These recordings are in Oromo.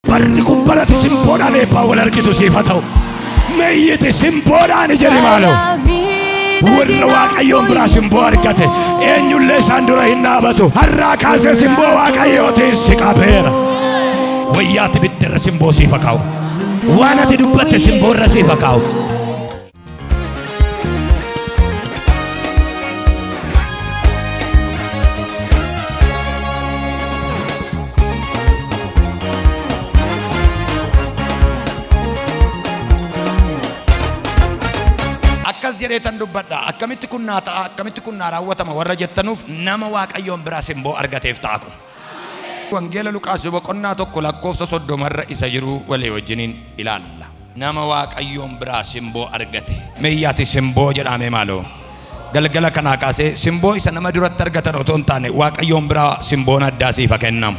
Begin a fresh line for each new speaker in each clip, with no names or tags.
barri kun barati simboodhaan eebbaa wal argitu siif haa ta'u. Meeyyiti simboodhaan ijari maalo. Warra Waaqayyoon biraa simboo argate eenyullee isaan dura hin dhaabatu. Har'aa kaasee simboo Waaqayyootiin si qabeera. Wayyaatti biddeerra simboo siif haa kaa'u. Waan ati dubbatte simboorra siif haa kaa'u. Akkas jedheetan dubbadha. Akkamitti kun naa ta'a, akkamitti kun naa raawwatama warra jettanuuf nama Waaqayyoon biraa simboo argateef ta'a kun. Wangeela Luqaas boqonnaa 1 lakkoofsa 30 isa jiru walii wajjiniin ilaalla. Nama Waaqayyoon biraa simboo argate. Meeyyaati simboo jedhame maaloo. Galgala kanaa kaasee simboo isa nama duratti argatan otoo hin taane Waaqayyoon biraa simboon addaa siif haa kennamu.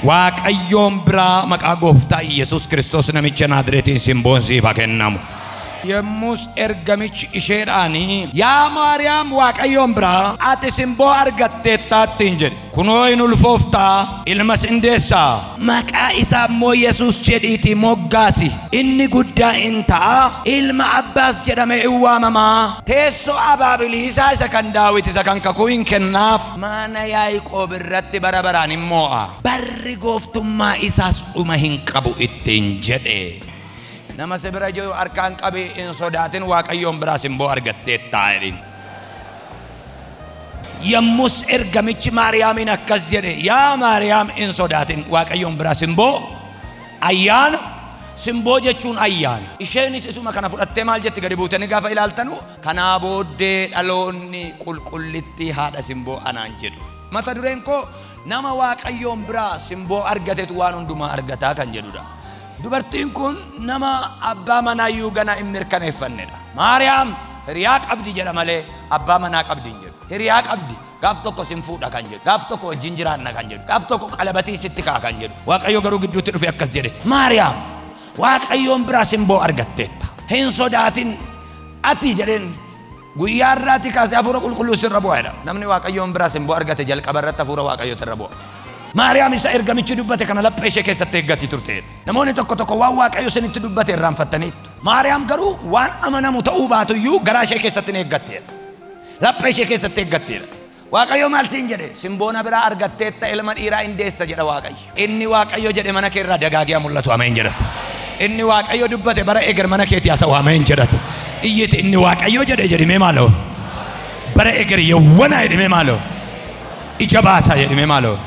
Waaqayyoon biraa maqaa gooftaa Yesuus Kiristoos namicha Naazreetiin simboon siif haa kennamu. Yemmus ergamichi isheedhaanii yaa Maariyaam Waaqayyoon biraa ati simboo argatteettaattiin jedhe. Kunoo hin ulfooftaa ilma sindeessaa maqaa isaa immoo Yesuus jedhiitii moggaasi. Inni guddaa in ta'a ilma Abbaas jedhamee in waamamaa. Teessoo abaabilii isaa isa kan Daawit isa kan kakuu hin kennaaf mana Yaaqoob irratti bara baraan hin moo'a. Barri gooftummaa isaas dhuma hin qabu ittiin jedhe. Nama sebira jiru harkaan qabee in sodaatin Waaqayyoon biraa simboo argatteettaa jedhin. Yemmus ergamichi Maariyaamiin akkas jedhe yaa Maariyaam in sodaatin Waaqayyoon biraa simboo ayyaana. Simboo jechuun ayyaana. Isheenis isuma kana fudhattee maal jetti gadi buutanii gaafa ilaaltanu kanaa booddee dhaloonni qulqullittii haadha simboo anaan jedhu. Mata dureen koo nama Waaqayyoon biraa simboo argatetu waan hundumaa argataa kan jedhudha. Dubartiin kun nama abbaa manaa iyyuu gana hin mirkaneeffannedha. Maariyaam hiriyaa qabdi jedha malee abbaa manaa qabdi hin jedhu. Hiriyaa qabdi gaaf tokko sin fuudha kan jedhu. Gaaf tokko wajjin jiraanna kan jedhu. Gaaf tokko qalabatii sitti kaa kan jedhu. Waaqayyo garuu gidduutti dhufe akkas jedhe. Maariyaam Waaqayyoon biraa simboo argatteetta. Hin sodaatin ati jedheen guyyaa irraati kaasee hafuura qulqulluu sirra bu'aadha. Namni Waaqayyoon biraa simboo argate jalqaba irratti hafuura Waaqayyootu irra bu'a. Maariyaam isa ergamichi dubbate kana laphee ishee keessatti eeggatti turte. Namoonni tokko tokko waan Waaqayyo isinitti dubbate irraanfattaniitu. Maariyaam garuu waan amanamu ta'uu baatu iyyuu garaa ishee keessatti eeggatteedha. Laphee ishee keessatti eeggatteedha. Waaqayyo maal siin jedhe simboona biraa argatteetta ilma dhiiraa hin deessa jedha Waaqayyo. Inni Waaqayyo jedhe mana kee irraa dagaagiyaa mul'atu ameen jedhate. Inni Waaqayyo dubbate bara eger mana keetii haa ta'u ameen jedhate. Iyyiti inni Waaqayyo jedhe jedhimee maaloo. Bara eger yawwana jedhimee maaloo. Ija baasaa jedhimee maaloo.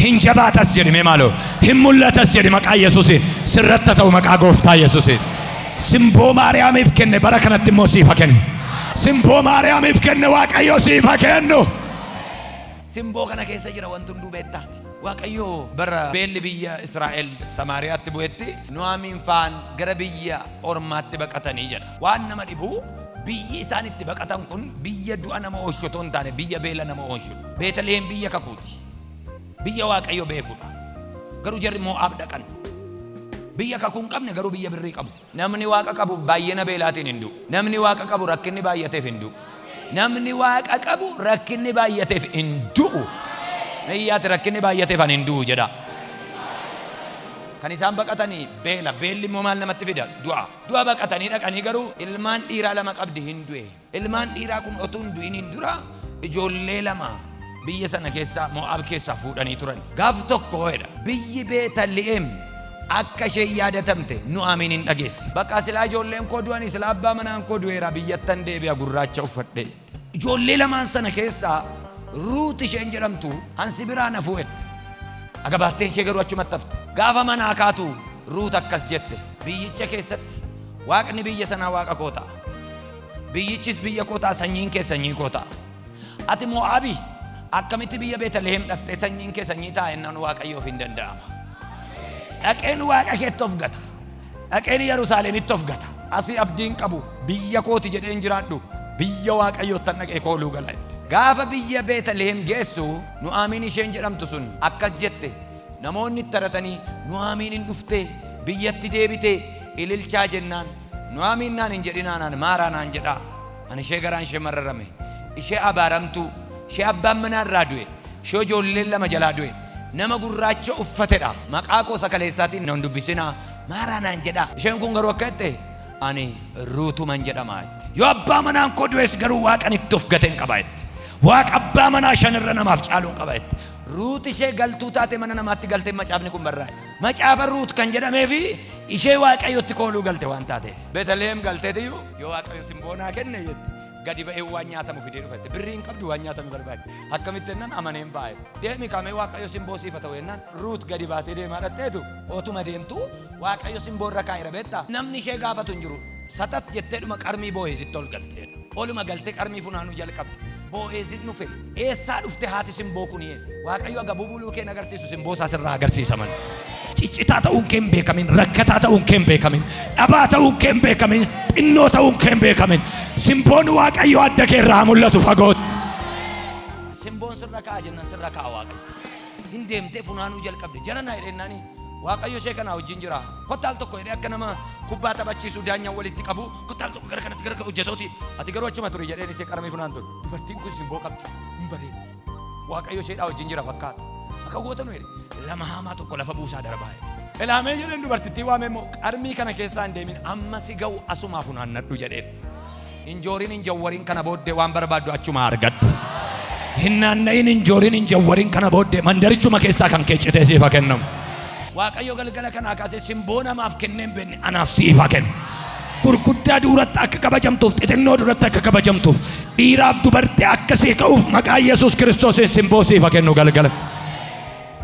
Hinjabaatas jedhime maaloo hin mul'atas jedhi maqaa Yesuusiin sirratti ta'u maqaa gooftaa Yesuusiin. Simboo Maariyaamiif kenne bara kanatti immoo siif haa kennu. Simboo Maariyaamiif kenne Waaqayyo siif haa kennu. Simboo kana keessa jira wanti hunduu beektaati. Waaqayyo bara beelli biyya Israa'el Samaariyaatti bu'etti Nu'aamiin faan gara biyya ormaatti baqatanii jedha. Waan nama dhibu biyyi isaan itti baqatan kun biyya du'a nama oolchu otoo hin taane biyya beela nama oolchu. Beetaliheem biyya kakuuti. Biyya Waaqayyo beekudha. Garuu jarri Mo'aab dhaqan. Biyya kakuu hin qabne garuu biyya birrii qabu. Namni Waaqa qabu baay'ina beelaatiin hin du'u. Namni Waaqa qabu rakkinni baay'ateef hin du'u. Namni Waaqa qabu rakkinni baay'ateef hin du'u. Meeyyaati rakkinni baay'ateef hin du'u jedha. Kan isaan baqatanii beela. Beelli immoo maal namatti fida? Du'a. Du'a baqatanii dhaqanii garuu ilmaan dhiiraa lama qabdi hin du'e. Ilmaan dhiiraa kun otoo hin du'in hin dura ijoollee lama biyya sana keessa Mo'aab keessa fuudhanii turan. Gaaf tokko jedha biyyi Beetaliheem akka ishee yaadatamte Nu'aamiin hin dhageesse. Bakka silaa ijoolleen koo du'anii silaa abbaa manaan koo du'eera biyyattan deebi'a gurraacha uffadhe. Ijoollee lamaan sana keessa Ruut isheen jedhamtu hansi biraa na fuudhette. Agabaattee ishee garuu achumatti hafte. Gaafa manaa kaatu Ruut akkas jette biyyicha keessatti Waaqni biyya sanaa Waaqa koo ta'a. Biyyichis biyya koo ta'a sanyiin kee sanyii koo ta'a. Ati Mo'aabii akkamitti biyya Beetaliheem dhattee sanyiin kee sanyii ta'a ennaan Waaqayyoof hin danda'ama. Dhaqeen Waaqa keetti of gata. Dhaqeen Yerusaalemitti of gata. Asii abdiin qabu biyya kooti jedheen jiraadhu biyya Waaqayyoottan dhaqee kooluu gala. Gaafa biyya Beetaliheem geessu Nu'aamiin isheen jedhamtu sun akkas jette namoonni taratanii Nu'aamiin hin dhufte biyyatti deebite ililchaa jennaan Nu'aamiin naan hin jedhinaan maaraa naan jedhaa. Ani ishee garaan ishee mararame ishee abaaramtu ishee abbaan manaa irraa du'e ishee ijoolleen lama jalaa du'e nama gurraacha uffatedha. Maqaa koo sakaleessaatiin nan dubbisina maaraanaan jedha. Isheen kun garuu akka jette ani ruutuman jedhama jette. Yoo abbaa manaan koo du'es garuu waaqan itti of gateen qaba jette. Waaqa abbaa manaa shanirra namaaf caaluun qaba jette. Ruut ishee galtuu taate mana namaatti galtee macaafni kun barraa'e. Macaafa Ruut kan jedhameefi ishee Waaqayyotti kooluu galte waan taate. Beetlehem galteetiyyuu yoo Waaqayyo Simboo naa kenne jette. Gadi ba'ee waan nyaatamu fidee dhufette. Birriin qabdu waan nyaatamu barbaade. Akkamitti ennaan amaneen baay'ee. Deemi kamee Waaqayyo Simboo siifa ta'u ennaan Ruut gadi baatee deemaa dhatteetu. Otuma deemtu Waaqayyo Simboo irra kaa'eera beektaa. Namni ishee gaafatu hin jiru. Satat jetteedhuma qarmii Boo'eezitti ol galteedha. Oluma galtee qarmii funaanuu jalqabde. Boo'eezin dhufe. Eessaa dhufte haati Simboo kun yee. Waaqayyo aga bubuluu kee agarsiisu Simboo isaas irraa agarsiisaman. Ciccitaa ta'uun kee hin beekamin, rakkataa ta'uun kee hin beekamin, dhabaa ta'uun kee hin beekamin, xinnoo ta'uun kee hin beekamin. Simboon Waaqayyo adda kee irraa mul'atu fagootti. Simboon sirra ka'a jennan sirra ka'a Waaqayyo. Hin deemtee funaanuu jalqabde. Jara naa jedheennaani Waaqayyo ishee kanaa wajjin jira. Kottaal tokko jedhee akka nama kubbaa taphachiisu daanyaan walitti qabu kottaal tokko gara kanatti gara hojjetooti. Ati garuu achuma ture jedheen ishee qarmii funaantu. Dubartiin kun Simboo qabdi. Hin bareeddi. Waaqayyo isheedhaa wajjin jira fakkaata. Akka gootanu jedhe lama hamaa tokko lafa buusaa darbaa. Ilaamee jedheen dubartittii waamee immoo qarmii kana keessaa hin deemin amma si ga'u asumaa funaannadhu jedheen. Injooriin injawwariin kana booddee waan barbaaddu achuma argadhu. Hin naanna'in injooriin injawwariin kana booddee mandarichuma keessaa kan keeccitee siifa kennamu. Waaqayyo galgala kanaa kaasee Simboo namaaf kenneen beekne anaaf siifa kenna. Gurguddaa duratti akka kabajamtuuf xixinnoo duratti akka kabajamtuuf dhiiraaf dubartii akkasii ka'uuf maqaa Yesuus Kiristoosiin Simboo siifa kennu galgala.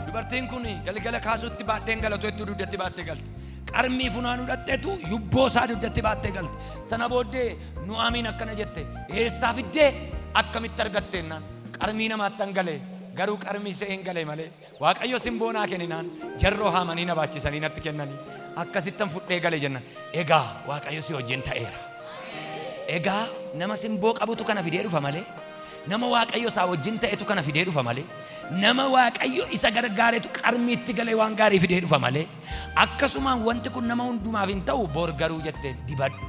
Dubartiin kun galgala kaasuutti baadheen galatoetti duddatti baattee galte. Qarmii funaanuu dhatteetu yubboo isaa duddatti baattee galte. Sana booddee Nu'aamiin akkana jette eessaa fiddee akkamitti argatteennaan qarmii namaatti hangalee garuu qarmii ishee hin galee malee Waaqayyo Simboo naa kenninaan jarroo haamanii na baachisanii natti kennanii akkasittan fudhee galee jennan. Egaa Waaqayyo si wajjin ta'eera. Egaa nama Simboo qabutu kana fidee dhufa malee nama Waaqayyo isaa wajjin ta'etu kana fidee dhufa malee nama Waaqayyo isa gargaaretu qarmiitti galee waan gaarii fidee dhufa malee akkasumaan wanti kun nama hundumaaf hin ta'u bor garuu jettee dibadhu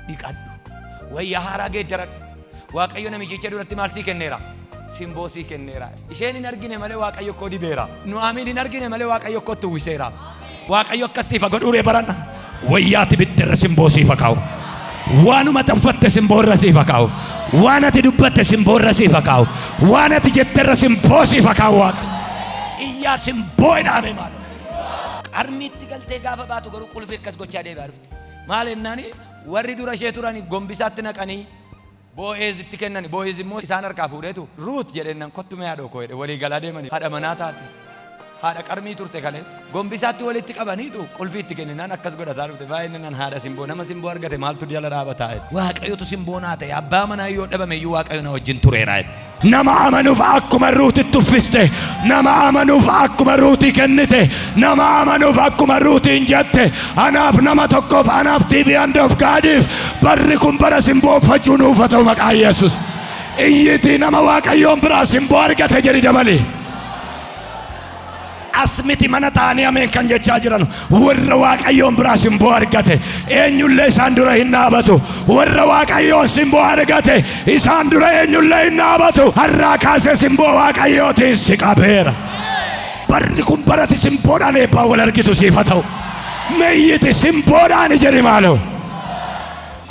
dhiqadhu wayyaa haaraa geeddaradhu. Waaqayyo namichicha duratti maal sii kenneera? Simboo sii kenneera. Isheen hin argine malee Waaqayyo koo dibeera. Nu'aamiin hin argine malee Waaqayyo koo tuwwiseera. Waaqayyo akkasiifa godhuuree baran wayyaati biddeerra Simboo siifa kaa'u. Waanuma taffatte Simboo irra siifa kaa'u. Waan ati dubbatte Simboo irra siifa kaa'u. Waan ati jetterra Simboo siifa kaa'u Waaqa. Iyyaa Simboo jedhame maal? Qarmiitti galtee gaafa baatu garuu qulfii akkas gochaa deebi'aa dhufte. Maal jennaani warri dura ishee turani gombisaatti naqanii Boo'eezitti kennani. Boo'eez immoo isaan harkaa fuudheetu Ruut jedheennan kottume haadhoo koo jedhe walii galaa deemanii haadha manaa taate. Haadha qarmii turte kaleef gombisaatti walitti qabaniitu qulfii itti kenninaan akkas godhataa dhufte. Baay'inaan haadha Simboo nama Simboo argate maaltu jala dhaabataa jedhe. Waaqayyotu Simboo naa ta'e abbaa manaa yoo dhabame iyyuu Waaqayyo na wajjin tureera jedhe. Nama amanuuf akkuma Ruutitti uffiste, nama amanuuf akkuma Ruutii kennite, nama amanuuf akkuma Ruutiin jette, anaaf nama tokkoof anaaf TV handoof gaadiif barri kun bara Simboo uffachuun ufa ta'u maqaa Yesuus. Iyyitii nama Waaqayyoon biraa Simboo argate jedhi dabali. Asmiti mana taanii ameen kan jechaa jiran warra Waaqayyoon biraa Simboo argate eenyullee isaan dura hin dhaabatu. Warra Waaqayyoon Simboo argate isaan dura eenyullee hin dhaabatu. Har'aa kaasee Simboo Waaqayyootiin si qabeera. Barri kun barati Simboodhaan eebbaa wal argitu siifa ta'u. Meeyyiti Simboodhaan jedhi maaloo.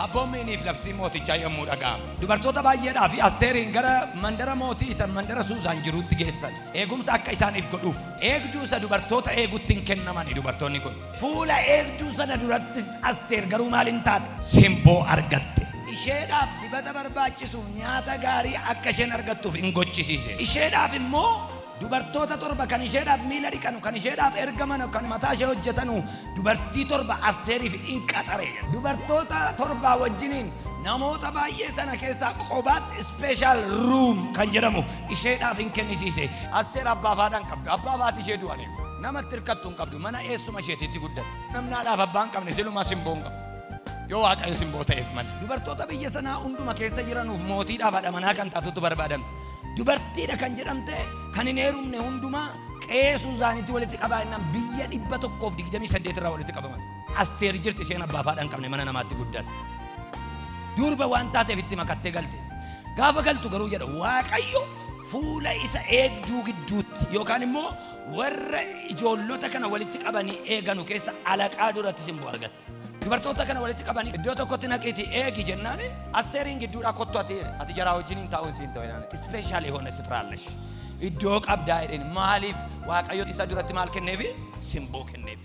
Abboommiiniif labsii mootichaa yommuu dhaga'amu dubartoota baay'eedhaa fi Asteeriin gara mandara mootii isa mandara Suuzaan jirutti geessan eegumsa akka isaaniif godhuuf eegduu isa dubartoota eegutti hin kennamani. Dubartoonni kun fuula eegduu sana duratti Asteer garuu maal hin taate Simboo argatte. Isheedhaaf dibata barbaachisu nyaata gaarii akka isheen argattuuf hin gochisiise. Isheedhaaf immoo dubartoota torba kan isheedhaaf miila dhiqanu kan isheedhaaf ergamanu kan mataa ishee hojjetanu dubartii torba Asteeriif hin qaxare. Dubartoota torba wajjiniin namoota baay'ee sana keessaa qobaatti special room kan jedhamu isheedhaaf hin kennisiise. Asteer abbaa faadhaan qabdu abbaa faati ishee du'aniif namatti hirkattu hin qabdu mana eessuma isheetitti guddatte. Namnaadhaaf abbaan qabne silumaa Simboon qabu. Yoo Waaqayyo Simboo ta'eef malee dubartoota biyya sanaa hunduma keessa jiranuuf mootiidhaaf haadha manaa kan taatutu barbaadamte. Dubartiidha kan jedhamte kan hin heerumne hundumaa qe'ee Suuzaanitti walitti qabaa jennaan biyya 128 irraa walitti qabaman. Asteer jirti isheen abbaa faadhaan qabne mana namaatti guddatte. Durba waan taateef itti makattee galte. Gaafa galtu garuu jedha Waaqayyo fuula isa eegduu gidduutti yookaan immoo warra ijoollota kana walitti qabanii eeganu keessa alaqaa duratti simboo argatte. Dubartoota kana walitti qabanii iddoo tokkotti naqiitii eegi jennaan Asteeriin gidduudhaa kottu ati jaraa wajjiniin taa'uun siin ta'u jedhan ispeeshaalii hoona sifraallash iddoo qabdaa jedheen maaliif Waaqayyo isa duratti maal kenneefi simboo kenneef.